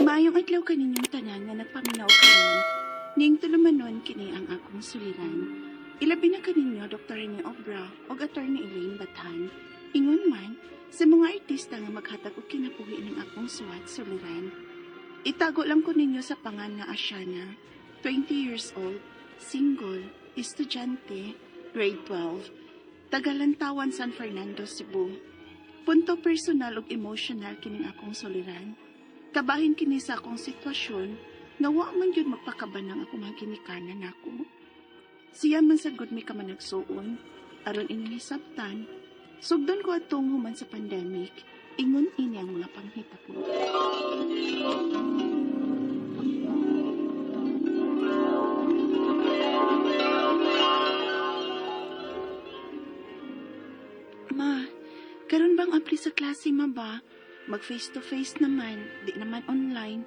Maayong adlaw kaninyong tanan nga nagpaminaw karon. Ning tulumanon kini ang akong suliran. Ilabi na kaninyo Dr. Rene Obra o Attorney Elaine Bathan. Ingon man sa mga artista nga maghatag og kinabuhi ng akong suwat suliran. Itago lang ko ninyo sa pangan nga Asiana, 20 years old, single, estudyante, grade 12, Tagalantawan, San Fernando, Cebu. Punto personal ug emotional kining akong suliran. Kabahin kini sa akong sitwasyon nga wa man gyud magpakabanang ako maginikanan nako. Siya man sad gud mi ka man nagsuon aron ining hisabtan. Sugdon ko atong human sa pandemic, ingon ini ang mga panghitabo. Ma, karon bang apli sa klase ma ba? Mag face to face naman, di naman online.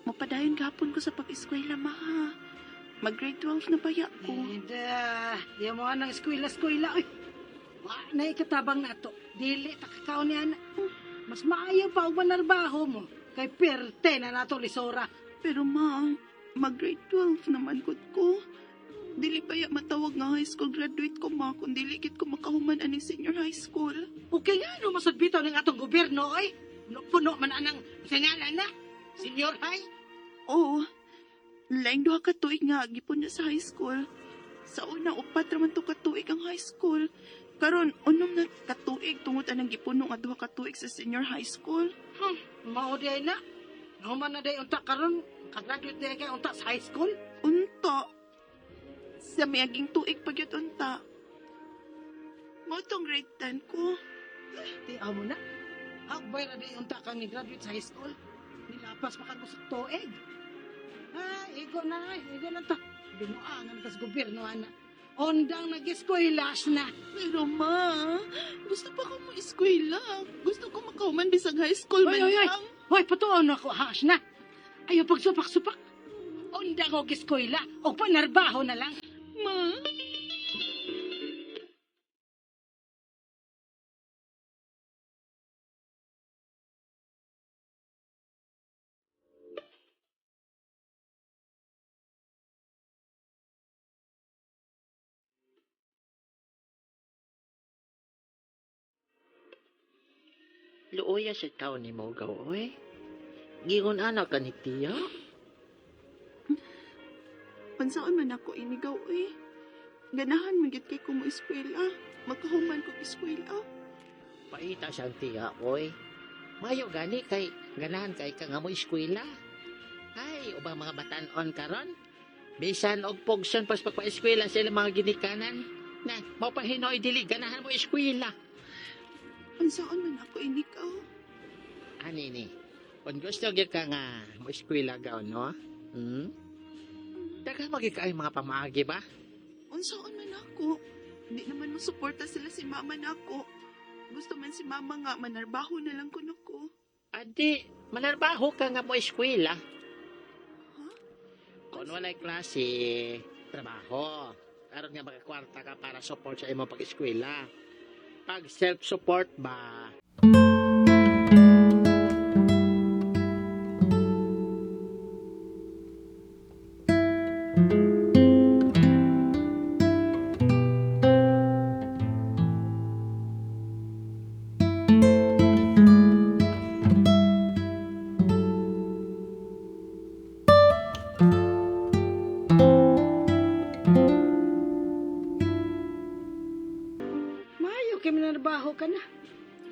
Mapadayon gapon ko sa pag-eskwela, ma ha. Mag grade 12 na baya ko. Ida, di mo anang eskwela-eskwela. Uy, na ikatabang na to. Dili, takakaw niya na. Mas maayaw pa ang manarbaho mo. Kay perte na nato lisora. Pero ma, mag grade 12 naman ko. Dili baya matawag nga high school graduate ko ma, kung dili gid ko makahuman aning senior high school. Okay nga, no, masudbito ng atong gobyerno, oy. Puno man anang singalan na. Senior high. Oo, laing duha ka tuig nga gipon na sa high school. Sa una, upat raman to katuig ang high school. Karon unom na katuig tungod anang gipuno nga duha ka tuig sa senior high school. Mao di ay na. Nahuman na day unta karon, kagraduate di ay kay unta sa high school. Unta. Sa miaging tuig pagyud unta. Mo tong grade 10 ko. Di mo na. Hakbay na day unta kang ni-graduate sa high school. Nilapas pa kang sa tuig. Igo na ta. Binuangan tas gobyerno ana. Ondang nag-eskwelash na. Pero ma, gusto pa ko mo eskwela. Gusto ko makahuman bisag high school man lang. Hoy, patuon ako, hash na. Ayaw pagsupak-supak. Ondang og eskwela o panarbaho na lang. Ma? Luoya sa tao ni mo gawoy. Gingon anak ka ni tiya. Pansaon man ako inigaw eh. Ganahan magyud kay ko mo eskwela. Makahuman ko eskwela. Paita siyang tiya, oy. Mayo gani kay ganahan kay ka nga mo eskwela. Ay, ubang mga batanon karon. Bisan og pogson pas pagpa-eskwela sila mga ginikanan. Na, mao pa hinoy dili ganahan mo eskwela. Pansaon man ako inigaw. Ani ni. Kung gusto gyud ka nga mo eskwela gaon, no? Daga magikaay mga pamaagi ba? Unsaon man ako. Di naman masuporta sila si mama nako. Gusto man si mama nga manarbaho na lang kuno ko. Adi, manarbaho ka nga mo eskwela. Huh? Kung walay klase, trabaho. Karon nga makakwarta ka para support sa imong pag-eskwela. Pag self-support ba? Mayo kay manarbaho ka na.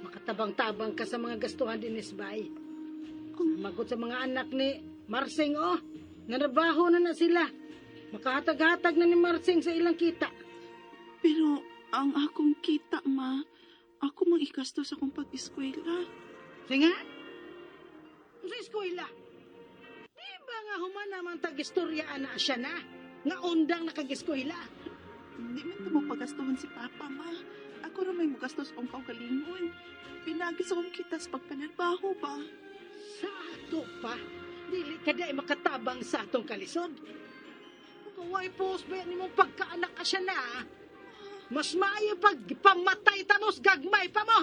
Makatabang-tabang ka sa mga gastuhan din Isbay. Magod sa mga anak ni Marsing, oh. Nanarbaho na sila. Makahatag-hatag na ni Marsing sa ilang kita. Pero ang akong kita ma, ako mang ikasto sa akong pag-eskwela. Singa? Sa eskwela. Di ba nga human naman tag-istorya na siya na? Nga undang nakag-eskwela. Di man ta mo pagastuhan si Papa ma. Ako ra may mugastos kong kaugalingon. Pinagis akong kita sa pagpanarbaho ba? Sa ato pa, dili ka dai makatabang sa atong kalisod. Kaway post ba ni mong pagkaanak ka siya na? Mas maayo pag pamatay tamos gagmay pa mo.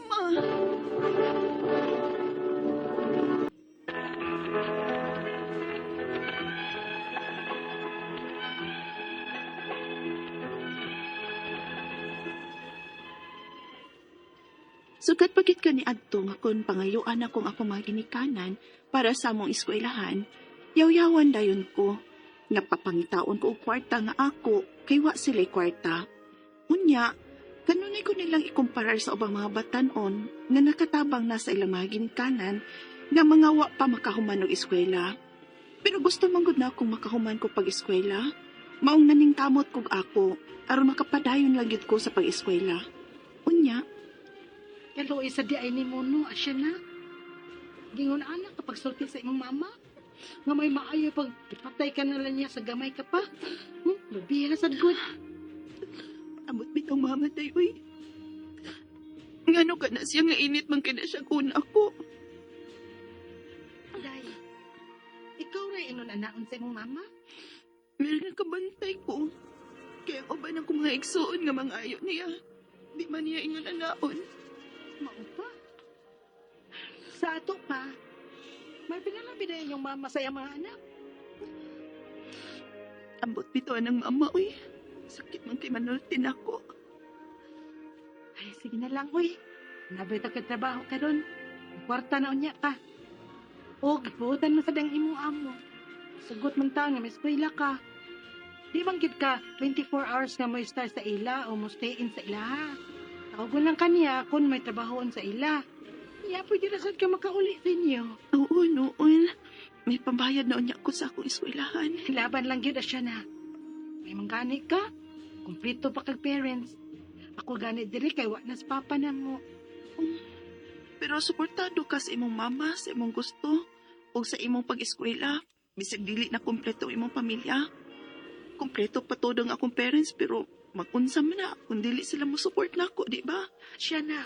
Ma! Sukat pagit ka ni Adto nga kung pangayuan akong ako mga ginikanan para sa among eskwelahan, yaw-yawan dayon ko. Napapangitaon ko og kwarta nga ako, kay wa sila'y kwarta. Unya, kanunay ko nilang ikumparar sa ubang mga batanon nga nakatabang na sa ilang mga ginikanan nga mga wa pa makahuman og eskwela. Pero gusto man gud na akong makahuman ko pag-eskwela. Maong naningkamot kog ako, aron makapadayon lang gyud ko sa pag-eskwela. Unya, Kalo isa di ay ni Mono, asya na. Gingon anak kapag sulti sa imong mama. Nga may maayo pag ipatay ka na lang niya sa gamay ka pa. Lubiha sad good. amot bitong mamatay, uy. Ngano ka na siya nga init man ka na siya kuna ako. Day, ikaw rin inon anaon sa imong mama? Meron nga kabantay ko. Kaya ang uban ang mga igsuon nga mga ayo niya. Di man niya ingon anaon. Maupa. Sa ato pa, may pinalabi na yung mama sa iyang mga anak. Ambot bito ng mama, uy. Sakit man kay manultin ako. Ay, sige na lang, uy. Nabay ka trabaho ka ron. Kwarta na unya ka. O, gipuutan mo sa dang imong amo. Sugot mong taon nga may eskwela ka. Di bang gid ka 24 hours nga mo start sa ila o mo stay in sa ila ha? Tawagon lang kaniya kung may trabahoon sa ila. Iya, pwede na sad ka makauli sa inyo. Oo, noon. May pambayad na unya ko sa akong eskwelahan. Laban lang yun siya na. May manggani ka. Kumplito pa kag parents. Ako gani diri kay wa nas papa na mo. Pero suportado ka sa imong mama, sa imong gusto, o sa imong pag-eskwela. Bisag dili na kumpleto imong pamilya. Kumpleto pa todo ang akong parents, pero mag-unsa man na kung dili sila mo support na ako, di ba? Siya na.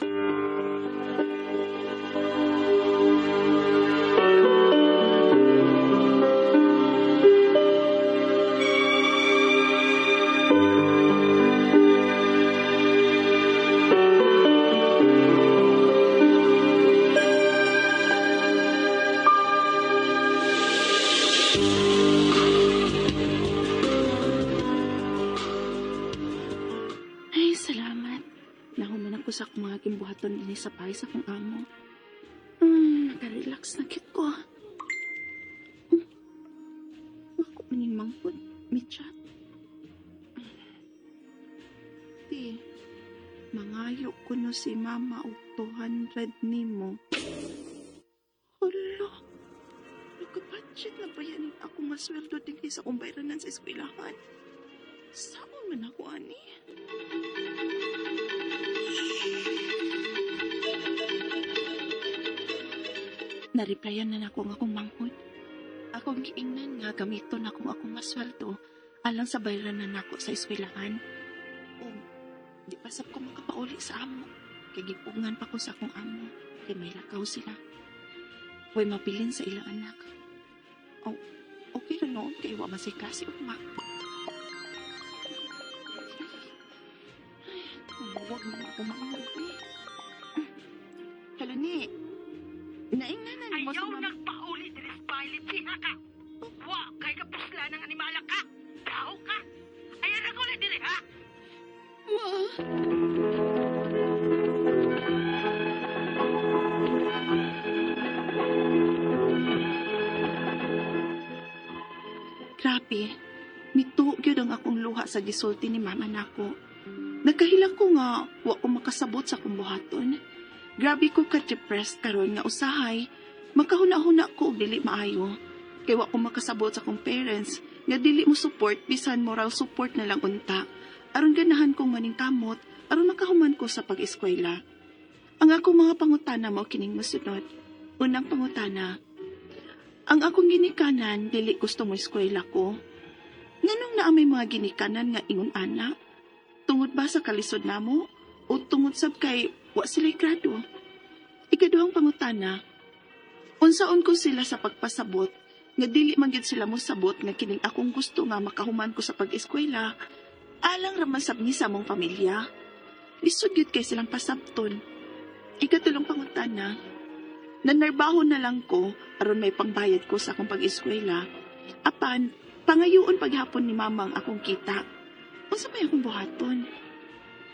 Ay, salamat. Nahuman ako sa akong mga gimbuhaton din sa pahay sa akong amo. Nakarelax na kit ko. Ako maning mangkod. May chat. Di, mangayo ko no si mama o 200 nimo. Hala, nagka-budget na ba yan ako masweldo din sa akong bayranan sa eskwelahan? Saan man ako, ani? Nareplyan na ako ng akong mangkod. Akong giingnan nga gamiton akong akong masweldo alang sa bayranan nako sa eskwelahan. O, di pa sab ko makapauli sa amo. Kay gipugngan pa ko sa akong amo. Kay may lakaw sila. Huwag mapilin sa ilang anak. O, okay na noon kay wa masiklase o ma. Huwag mo ako mangkod eh. Hello, ni. Naingnanan mo sa Ayaw mama. nagpauli din sa pilot siya ka. Wa, kay kapusla ng animala ka. Tao ka. Ayaw na ulit din ha. Ma. Grabe, mituog yun ang akong luha sa gisulti ni mama nako. Nagkahilang ko nga, wa ko makasabot sa akong buhaton. Grabe ko ka-depressed karon nga usahay, makahuna-huna ko og dili maayo. Kay wa ko makasabot sa akong parents, nga dili mo support, bisan moral support na lang unta. Aron ganahan kong maningkamot, aron makahuman ko sa pag-eskwela. Ang akong mga pangutana mo kining mosunod. Unang pangutana, ang akong ginikanan, dili gusto mo eskwela ko. Nganong naa may mga ginikanan nga ingon ana? Tungod ba sa kalisod namo? O tungod sab kay wa sila'y grado? Ikaduhang pangutana, unsaon ko sila sa pagpasabot, nga dili man gyud sila mo sabot nga kining akong gusto nga makahuman ko sa pag-eskwela, alang raman sab ni sa mong pamilya. Lisod gyud kay silang pasabton. Ikatulong pangutana, nanarbaho na lang ko aron may pangbayad ko sa akong pag-eskwela. Apan, pangayuon paghapon ni mama ang akong kita. Unsa may akong buhaton?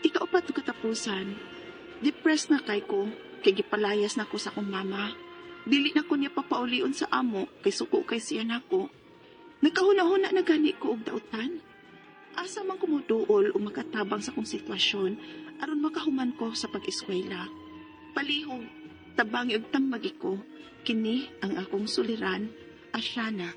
Ikaupat ko katapusan, Depressed na kay ko, kay gipalayas na ko sa akong mama. Dili na ko niya papaulion sa amo, kay suko kay siya nako. Nagkahuna-huna na gani ko og dautan. Asa man kumuduol o makatabang sa kong sitwasyon, aron makahuman ko sa pag-eskwela. Palihog, tabangi og tambagi ko, kini ang akong suliran, Asyana.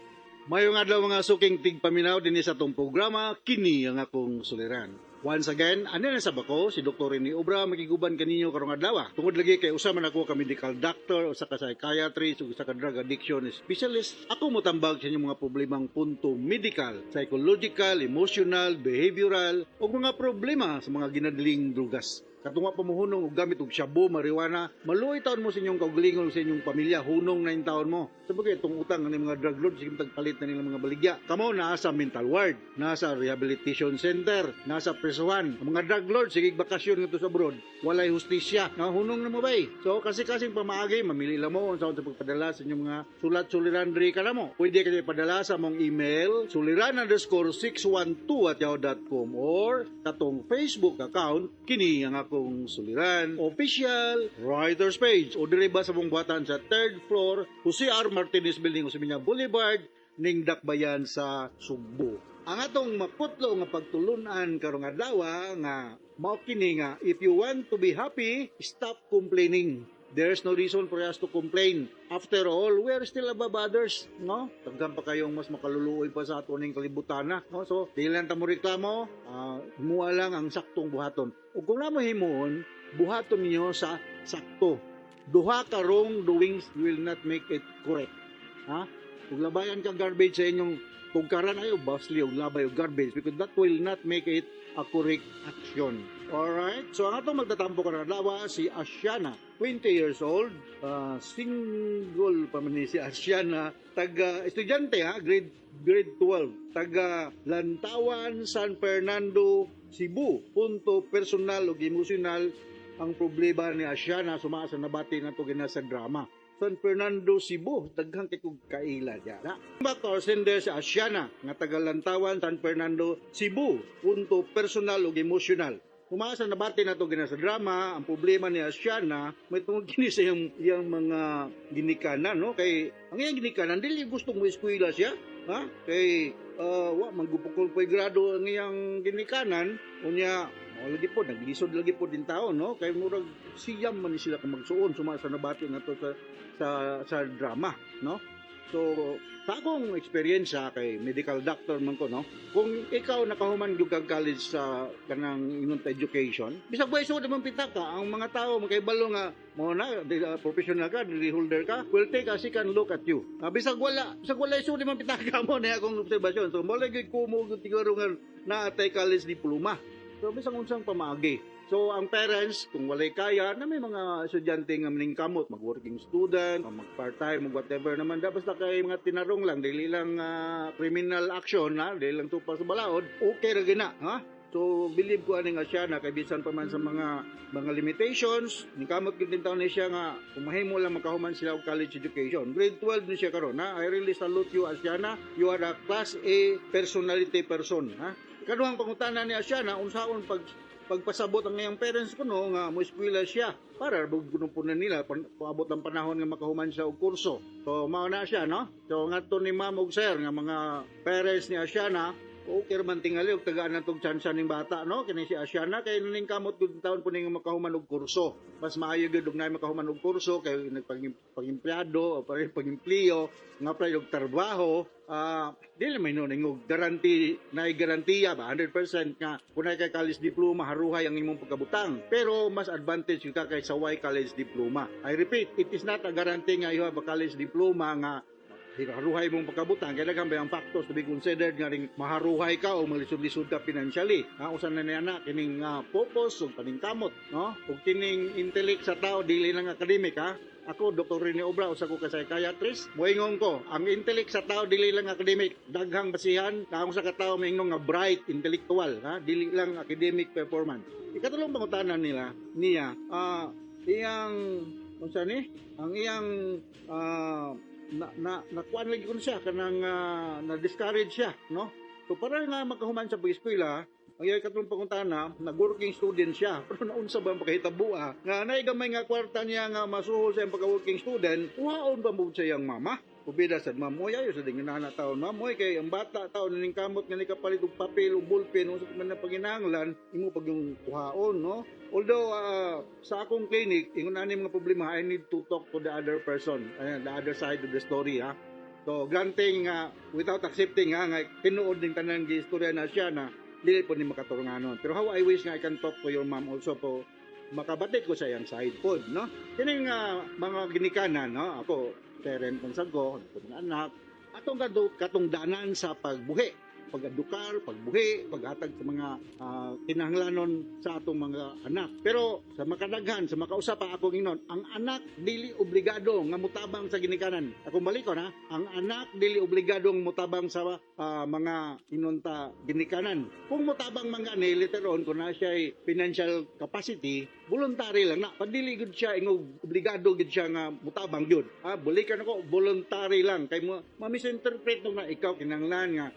Mayong adlaw mga suking tigpaminaw din sa tong programa, kini ang akong suliran. Once again, ano na sabak ko, si Dr. Rene Obra, magiguban kaninyo karong adlaw. Tungod lagi kay usa man ako ka medical doctor, usa ka psychiatrist, usa ka drug addiction specialist. Ako motambag sa inyong mga problemang punto medical, psychological, emotional, behavioral, o mga problema sa mga ginadling drugas. Katunga pamuhunong og gamit og shabu, marijuana, maluoy taon mo sa inyong kaugalingon sa inyong pamilya, hunong na yung taon mo. Sabagay, itong utang ng mga drug lords, sige tagpalit na nilang mga baligya. Kamo, nasa mental ward, nasa rehabilitation center, nasa presuhan. Ang mga drug lords, sige bakasyon nga to sa abroad, walay hustisya, nga hunong na mo bay. So, kasi-kasing pamaagi, mamili lang mo, sa pagpadala sa inyong mga sulat-suliran diri ka na mo. Pwede kayo padala sa mong email, suliran_612@yahoo.com or katong Facebook account, kini ang akong suliran official writers page o diri ba sa mong buhatan sa 3rd floor Jose R. Martinez Building Usiminya Boulevard ning Dakbayan sa Sugbo. Ang atong maputlo nga pagtulunan karong adlaw nga mao kini nga if you want to be happy, stop complaining. There's no reason for us to complain. After all, we are still above others, no? Tagdan pa kayong mas makaluluoy pa sa ato ning kalibutan na, no? So, dili lang ta mo reklamo, himua lang ang saktong buhaton. Ug kung namo himuon, buhaton niyo sa sakto. Duha ka wrong doings will not make it correct. Ha? Ug labayan ka garbage sa inyong tugkaran ayo, basli og labay og garbage because that will not make it a correct action. Alright? So, ang atong magtatampo ka na lawa, si Asyana, 20 years old, single pa man ni si Asyana, estudyante grade 12, taga Lantawan, San Fernando, Cebu. Punto personal o emosyonal ang problema ni Asyana, sumaa sa nabati na ito sa drama. San Fernando, Cebu, daghang kay kog kaila diya. Back to our sender si Asyana, nga taga Lantawan, San Fernando, Cebu. Punto personal o emosyonal. Kumasa nabati na ito sa drama, ang problema ni Asyana, may tungkol gini sa yung mga ginikanan, no? Kay, ang iyang ginikanan, dili gusto mo eskwela siya, ha? Kay, manggupukol po grado ang iyang ginikanan, unya, lagi po, naglisod lagi po din tao, no? Kay murag siyam man sila kung magsuon, sumasa nabati na ito sa drama, no? So, sa akong experience kay medical doctor man ko, no? Kung ikaw nakahuman gyud kag college sa kanang ingon ta education, bisag ba isod man pita ka, ang mga tao makaibalo nga mo na professional ka, degree holder ka, will take a second look at you. Bisag wala isod man pita ka mo na akong obserbasyon. So, mo lagi ko mo tiguro nga na atay college diploma. So, bisag unsang pamaagi. So, ang parents, kung walay kaya, na may mga estudyante nga maningkamot, mag-working student, o mag-part-time, mag-whatever naman, basta kay mga tinarong lang, dili lang criminal action, dili lang tupa sa balaod, okay ra gina, ha? So, believe ko aning Asyana, kay bisan pa man sa mga limitations, ningkamot yun din taon na siya nga, kumahimo lang makahuman sila og college education. Grade 12 ni siya karon, ha? I really salute you, Asyana. You are a class A personality person, ha? Kaduhang pangutana ni Asyana, unsaon pagpasabot ang ngayong parents ko no nga mo eskwela siya para bugunupunan nila paabot ang panahon nga makahuman siya og kurso. So mao na siya no. So ngadto ni Ma'am ug Sir nga mga parents ni Asyana, okay man tingali og tagaan natong tsansa ning bata no kini si Asyana kay ning kamot gud taon po ning makahuman og kurso. Mas maayo gud og nay makahuman og kurso kay nagpag-empleyado o pag-empleo nga apply og trabaho. Dili may nuning og garantiya ba 100% nga kung kay college diploma haruhay ang imong pagkabutang, pero mas advantage ka kay sa college diploma. I repeat, it is not a guarantee nga you have a college diploma nga haruhay mong pagkabutang. Kaya nagambay ang factors to be considered nga ring maharuhay ka o malisod-lisod ka financially. Usan na niya na kining purpose o paningkamot, no? O kining intellect sa tao dili lang academic, ha? Ako, Dr. Rene Obra, usa ko ka psychiatrist. Moingon ko, ang intellect sa tao dili lang academic, daghang basihan kaong sa katao maingnon nga bright intellectual, ha? Dili lang academic performance. Ikatulong pangutanan niya, iyang unsa ni? Ang iyang nakuan lagi ko siya kanang na discourage siya, no? So para nga makahuman sa pag-eskwela, Ang iya katong pangutana, nag-working student siya. Pero naunsa ba ang pakahitabo nga naigamay nga kwarta niya nga masuhol sa iyang pagka-working student, waon ba mo sa iyang mama? Kubida sa mamoy ayo sa dingin na taon mamoy kay ang bata taon ning kamot nga ni kapalit og papel o ballpen unsa man na panginahanglan imo pag yung kuhaon no. Although sa akong clinic ingon ani mga problema I need to talk to the other person, the other side of the story ha. So granting without accepting nga tinuod ning tanan gi istorya na siya na dili po ni makaturunganon. Pero how I wish nga I can talk to your mom also po makabatik ko sa iyang side pod no. Kining mga ginikanan no ako parent ng sago, ng anak, atong katungdanan sa pagbuhi, pag-edukar, pagbuhi, paghatag sa mga kinahanglanon sa atong mga anak. Pero sa makadaghan, sa makausap ako ingnon, ang anak dili obligado nga mutabang sa ginikanan. Akong balikon ha, ang anak dili obligado nga mutabang sa mga inunta ginikanan. Kung mutabang man gani later on kung na siya financial capacity, voluntary lang na padili gud siya ingog obligado gud siya nga mutabang gyud. Bulikan ako voluntary lang kay mo ma-misinterpret na ikaw kinahanglan nga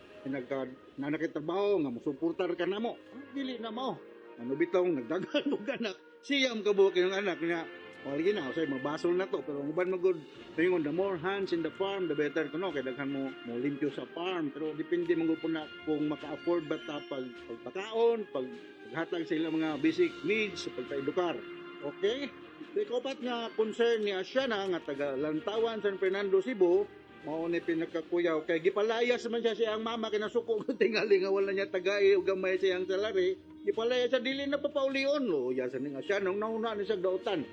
nagkatrabaho nga musuportar ka namo. Dili na mo. Ano bitong nagdagan og anak. Siyam ka buok ng anak niya. Wala na say mabasol na to pero uban magud tingon the more hands in the farm the better kuno kay daghan mo limpyo sa farm pero depende man gud na kung maka-afford ba ta pagpakaon, paghatag sa ilang mga basic needs sa pagpaedukar. Okay? Ikapat nga concern ni Asiana nga taga Lantawan San Fernando Cebu mao ni pinakakuyaw kay gipalayas man siya siyang mama kinasuko ko tingali nga wala niya tagay og gamay siyang salary gipalayas sa dili na papaulion lo ya sa ning Asiana nung nauna ni siya dautan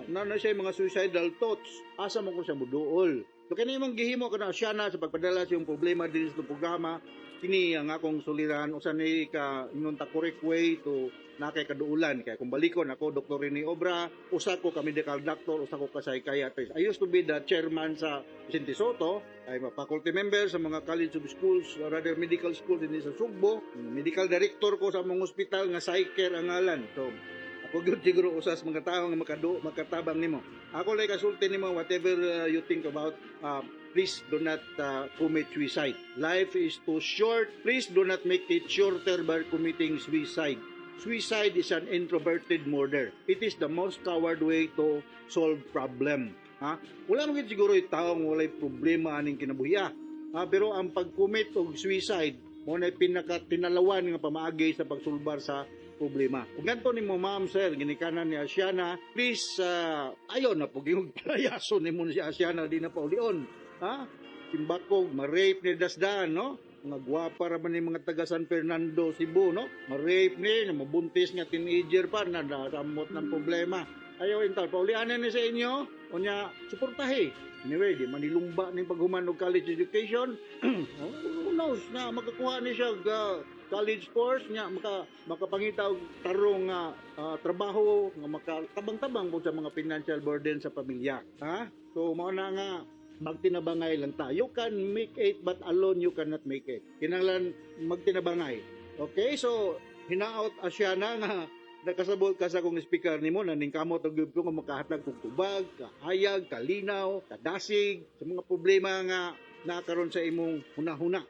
na siya mga suicidal thoughts asa mo ko siya muduol so kini imong gihimo kana Asiana sa pagpadala sa iyong problema dinhi sa programa kini ang akong suliran usa ni ka inunta correct way to nakay kaduulan kay kung balikon ako Dr. Rene Obra usa ko ka medical doctor usa ko ka psychiatrist I used to be the chairman sa Vicente Soto ay faculty member sa mga college of schools rather medical school din sa Sugbo medical director ko sa mga hospital nga psycher ang ngalan so ako gyud siguro usas mga tawo nga makatabang nimo ako lay kasulti nimo whatever you think about please do not commit suicide life is too short please do not make it shorter by committing suicide. Suicide is an introverted murder. It is the most coward way to solve problem. Wala man gid siguro taong walay problema aning kinabuhi. Pero ang pag-commit og suicide mo na pinakatinalawan nga pamaagi sa pagsulbar sa problema. Kung ganito ni mo ma'am sir, ginikanan ni Asiana, please ayo na pug yung playaso ni mo si Asiana di na paulion. Simbakog, ma-rape ni Dasdan, no? Mga gwapa raman ni mga taga San Fernando, Cebu, no? Ma-rape ni, mabuntis nga teenager pa, nadasamot ng problema. Ayaw intal, paulianan ni sa inyo, o niya, suportahe. Anyway, di manilumba ng paghuman og college education. Who knows na makakuha ni siya college course niya, makapangita og tarong trabaho, nga makatabang-tabang po sa mga financial burden sa pamilya. So, mao na nga, magtinabangay lang ta. You can make it but alone you cannot make it. Kinahanglan magtinabangay. Okay, so hinaot Asiana nga nakasabot ka sa akong speaker nimo na ning kamot og gyud ko nga makahatag og tubag, kahayag, kalinaw, kadasig sa mga problema nga nakaron sa imong hunahuna.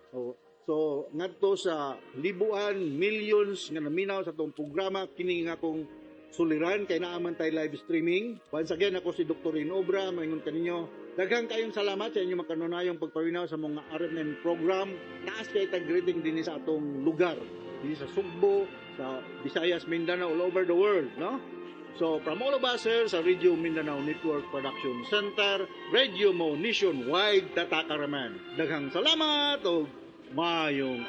So ngadto sa libuan, millions nga naminaw sa tong programa kini nga akong suliran kay naaman tay live streaming. Once again ako si Dr. Rene Obra, maingon kaninyo daghang kayong salamat sa inyong makanunayong pagpawinaw sa mga RMN program. Taas kay tag greeting din sa atong lugar, din sa Sugbo, sa Visayas, Mindanao, all over the world, no? So from all of us here sa Radio Mindanao Network Production Center, Radio Mo Nationwide Tatakaraman. Daghang salamat o mayong